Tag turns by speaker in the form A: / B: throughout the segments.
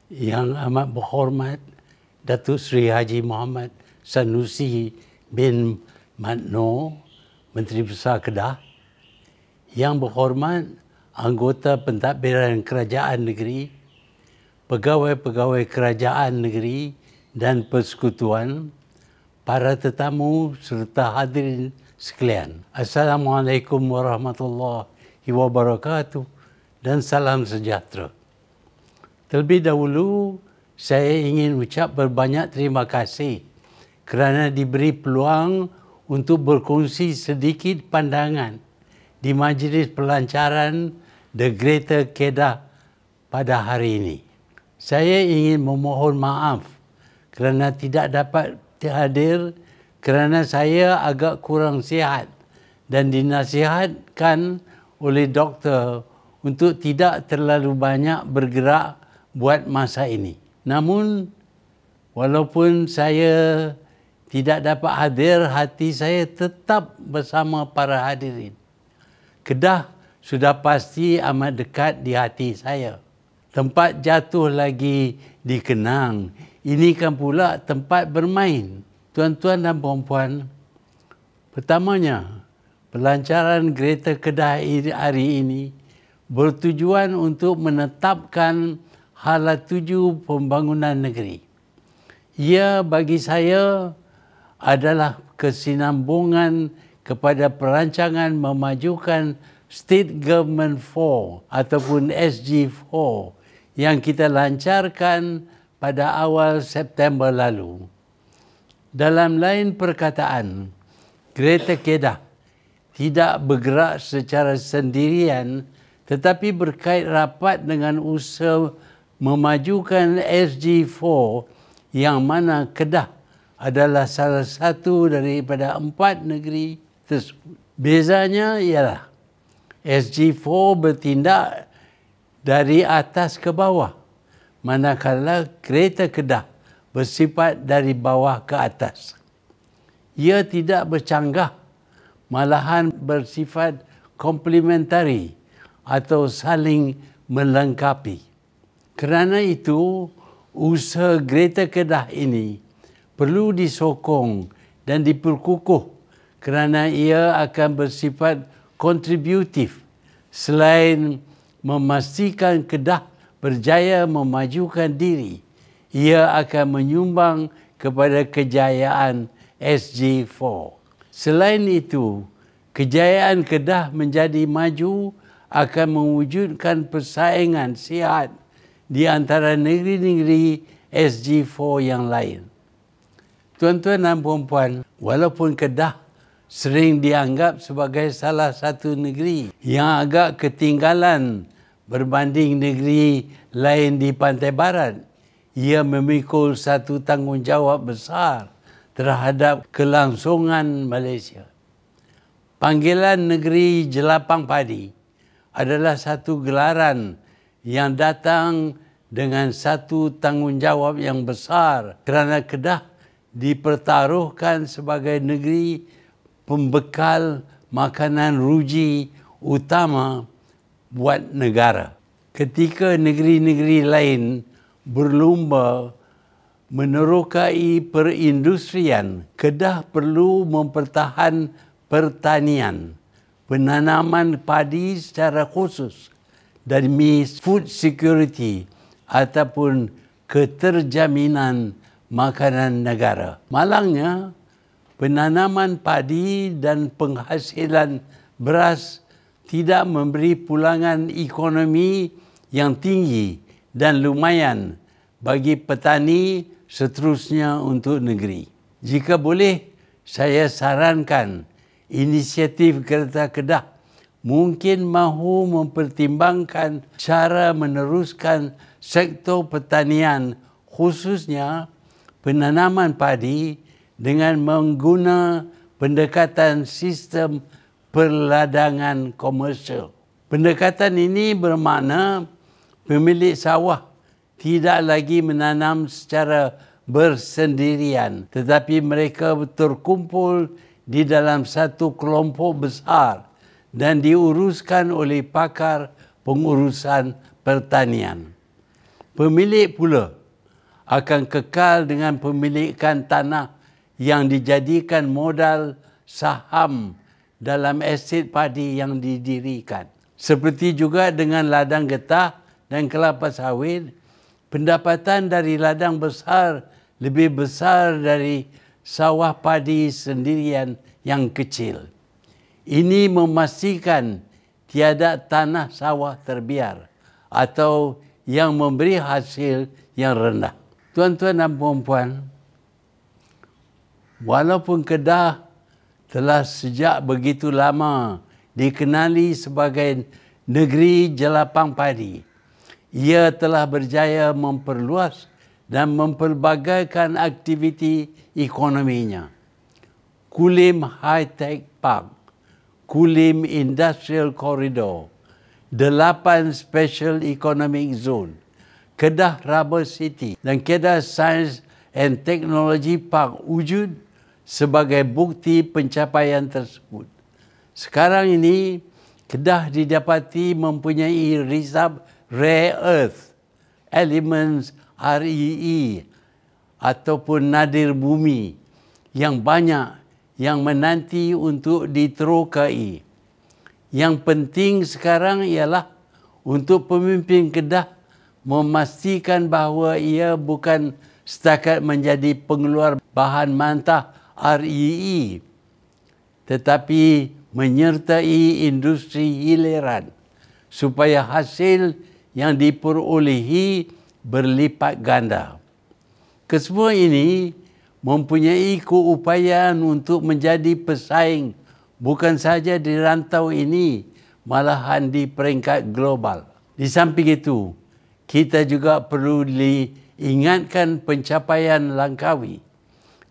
A: Yang amat berhormat Datuk Seri Haji Muhammad Sanusi bin Mat Noor, Menteri Besar Kedah. Yang berhormat anggota pentadbiran kerajaan negeri, pegawai-pegawai kerajaan negeri dan persekutuan, para tetamu serta hadirin sekalian. Assalamualaikum warahmatullahi wabarakatuh dan salam sejahtera. Terlebih dahulu, saya ingin ucap berbanyak terima kasih kerana diberi peluang untuk berkongsi sedikit pandangan di majlis pelancaran The Greater Kedah pada hari ini. Saya ingin memohon maaf kerana tidak dapat hadir kerana saya agak kurang sihat dan dinasihatkan oleh doktor untuk tidak terlalu banyak bergerak buat masa ini. Namun, walaupun saya tidak dapat hadir, hati saya tetap bersama para hadirin. Kedah sudah pasti amat dekat di hati saya. Tempat jatuh lagi dikenang. Ini kan pula tempat bermain. Tuan-tuan dan puan-puan, pertamanya, pelancaran Greater Kedah hari ini bertujuan untuk menetapkan hala tuju pembangunan negeri. Ia bagi saya adalah kesinambungan kepada perancangan memajukan State Government 4 ataupun SG4 yang kita lancarkan pada awal September lalu. Dalam lain perkataan, Greater Kedah tidak bergerak secara sendirian tetapi berkait rapat dengan usaha memajukan SG4 yang mana Kedah adalah salah satu daripada 4 negeri tersebut. Bezanya ialah SG4 bertindak dari atas ke bawah, manakala Greater Kedah bersifat dari bawah ke atas. Ia tidak bercanggah, malahan bersifat komplementari atau saling melengkapi. Kerana itu, usaha Greater Kedah ini perlu disokong dan diperkukuh kerana ia akan bersifat kontributif selain memastikan Kedah berjaya memajukan diri. Ia akan menyumbang kepada kejayaan SG4. Selain itu, kejayaan Kedah menjadi maju akan mewujudkan persaingan sihat di antara negeri-negeri SG4 yang lain. Tuan-tuan dan puan-puan, walaupun Kedah sering dianggap sebagai salah satu negeri yang agak ketinggalan berbanding negeri lain di pantai barat, ia memikul satu tanggungjawab besar terhadap kelangsungan Malaysia. Panggilan Negeri Jelapang Padi adalah satu gelaran yang datang dengan satu tanggungjawab yang besar kerana Kedah dipertaruhkan sebagai negeri pembekal makanan ruji utama buat negara. Ketika negeri-negeri lain berlumba menerokai perindustrian, Kedah perlu mempertahan pertanian, penanaman padi secara khusus, demi food security ataupun keterjaminan makanan negara. Malangnya, penanaman padi dan penghasilan beras tidak memberi pulangan ekonomi yang tinggi dan lumayan bagi petani seterusnya untuk negeri. Jika boleh, saya sarankan inisiatif Greater Kedah mungkin mahu mempertimbangkan cara meneruskan sektor pertanian, khususnya penanaman padi dengan menggunakan pendekatan sistem perladangan komersial. Pendekatan ini bermakna pemilik sawah tidak lagi menanam secara bersendirian, tetapi mereka terkumpul di dalam satu kelompok besar dan diuruskan oleh pakar pengurusan pertanian. Pemilik pula akan kekal dengan pemilikan tanah yang dijadikan modal saham dalam aset padi yang didirikan. Seperti juga dengan ladang getah dan kelapa sawit, pendapatan dari ladang besar lebih besar dari sawah padi sendirian yang kecil. Ini memastikan tiada tanah sawah terbiar atau yang memberi hasil yang rendah. Tuan-tuan dan puan-puan, walaupun Kedah telah sejak begitu lama dikenali sebagai negeri jelapang padi, ia telah berjaya memperluas dan mempelbagaikan aktiviti ekonominya. Kulim High Tech Park, Kulim Industrial Corridor, 8 Special Economic Zone, Kedah Rubber City dan Kedah Science and Technology Park wujud sebagai bukti pencapaian tersebut. Sekarang ini, Kedah didapati mempunyai Reserve Rare Earth Elements REE ataupun nadir bumi yang banyak yang menanti untuk diterokai. Yang penting sekarang ialah untuk pemimpin Kedah memastikan bahawa ia bukan setakat menjadi pengeluar bahan mentah REE, tetapi menyertai industri hiliran supaya hasil yang diperolehi berlipat ganda. Kesemua ini mempunyai keupayaan untuk menjadi pesaing bukan sahaja di rantau ini, malahan di peringkat global. Di samping itu, kita juga perlu diingatkan pencapaian Langkawi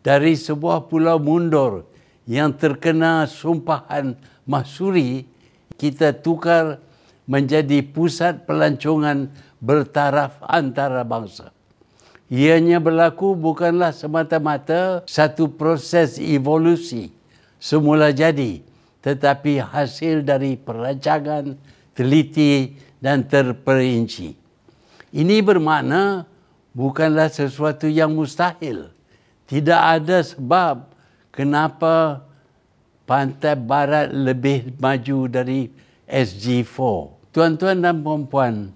A: dari sebuah pulau mundur yang terkena sumpahan Mahsuri, kita tukar menjadi pusat pelancongan bertaraf antarabangsa. Ianya berlaku bukanlah semata-mata satu proses evolusi semula jadi, tetapi hasil dari perancangan teliti dan terperinci. Ini bermakna bukanlah sesuatu yang mustahil. Tidak ada sebab kenapa pantai barat lebih maju dari SG4. Tuan-tuan dan puan-puan,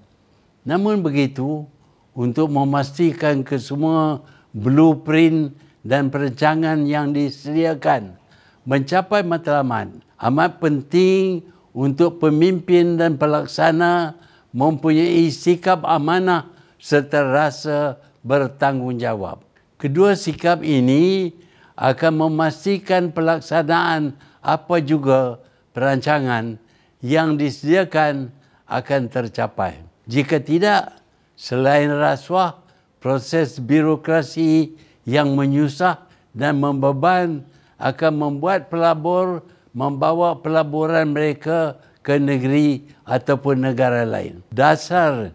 A: namun begitu, untuk memastikan kesemua blueprint dan perancangan yang disediakan mencapai matlamat, amat penting untuk pemimpin dan pelaksana mempunyai sikap amanah serta rasa bertanggungjawab. Kedua sikap ini akan memastikan pelaksanaan apa juga perancangan yang disediakan akan tercapai. Jika tidak, selain rasuah, proses birokrasi yang menyusah dan membeban akan membuat pelabur membawa pelaburan mereka ke negeri ataupun negara lain. Dasar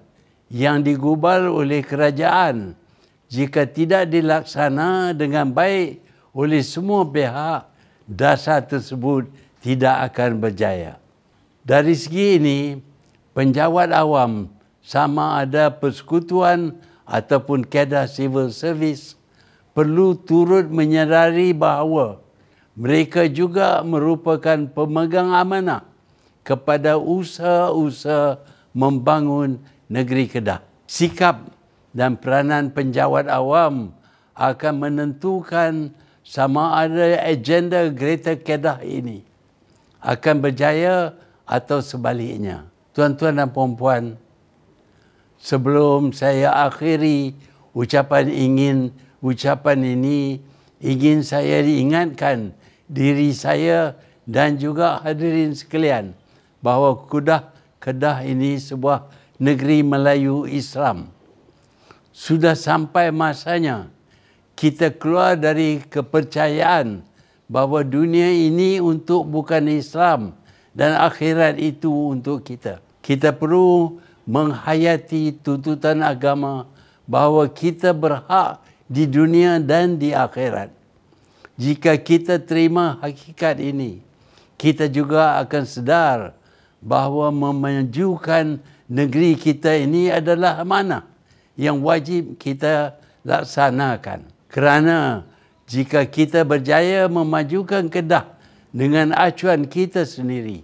A: yang digubal oleh kerajaan jika tidak dilaksana dengan baik oleh semua pihak, dasar tersebut tidak akan berjaya. Dari segi ini, penjawat awam sama ada persekutuan ataupun Kedah Civil Service perlu turut menyedari bahawa mereka juga merupakan pemegang amanah kepada usaha-usaha membangun negeri Kedah. Sikap dan peranan penjawat awam akan menentukan sama ada agenda Greater Kedah ini akan berjaya atau sebaliknya. Tuan-tuan dan puan-puan, sebelum saya akhiri ucapan ini, ingin saya diingatkan diri saya dan juga hadirin sekalian bahawa Kedah ini sebuah negeri Melayu Islam. Sudah sampai masanya kita keluar dari kepercayaan bahawa dunia ini untuk bukan Islam dan akhirat itu untuk kita. Kita perlu menghayati tuntutan agama bahawa kita berhak di dunia dan di akhirat. Jika kita terima hakikat ini, kita juga akan sedar bahawa memajukan negeri kita ini adalah amanah yang wajib kita laksanakan. Kerana jika kita berjaya memajukan Kedah dengan acuan kita sendiri,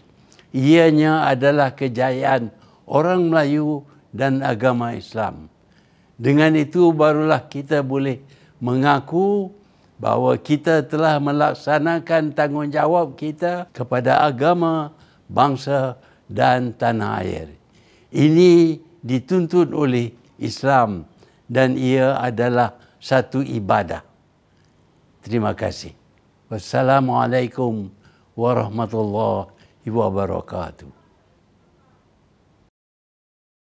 A: ianya adalah kejayaan orang Melayu dan agama Islam. Dengan itu barulah kita boleh mengaku bahawa kita telah melaksanakan tanggungjawab kita kepada agama, bangsa dan tanah air. Ini dituntut oleh Islam dan ia adalah satu ibadah. Terima kasih. Wassalamualaikum warahmatullahi wabarakatuh.